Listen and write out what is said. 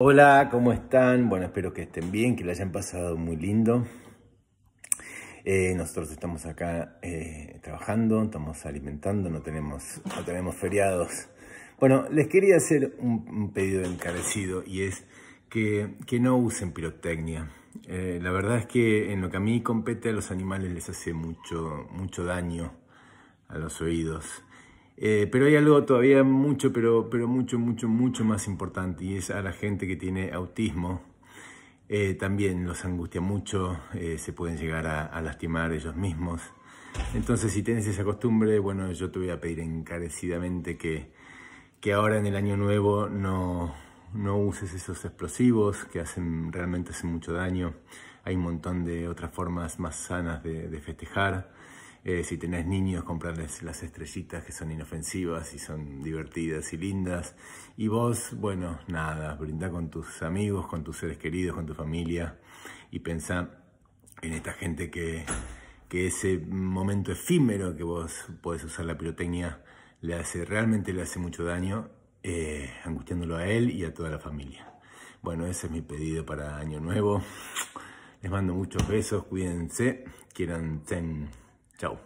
Hola, ¿cómo están? Bueno, espero que estén bien, que la hayan pasado muy lindo. Nosotros estamos acá trabajando, estamos alimentando, no tenemos feriados. Bueno, les quería hacer un pedido encarecido y es que no usen pirotecnia. La verdad es que en lo que a mí compete a los animales les hace mucho daño a los oídos. Pero hay algo todavía mucho más importante, y es a la gente que tiene autismo. También los angustia mucho, se pueden llegar a lastimar ellos mismos. Entonces, si tienes esa costumbre, bueno, yo te voy a pedir encarecidamente que ahora en el año nuevo no uses esos explosivos que realmente hacen mucho daño. Hay un montón de otras formas más sanas de festejar. Si tenés niños, comprarles las estrellitas, que son inofensivas y son divertidas y lindas. Y vos, bueno, nada, brindá con tus amigos, con tus seres queridos, con tu familia, y pensá en esta gente que ese momento efímero que vos podés usar la pirotecnia realmente le hace mucho daño, angustiándolo a él y a toda la familia. Bueno, ese es mi pedido para Año Nuevo. Les mando muchos besos, cuídense, quiéranse. Chao.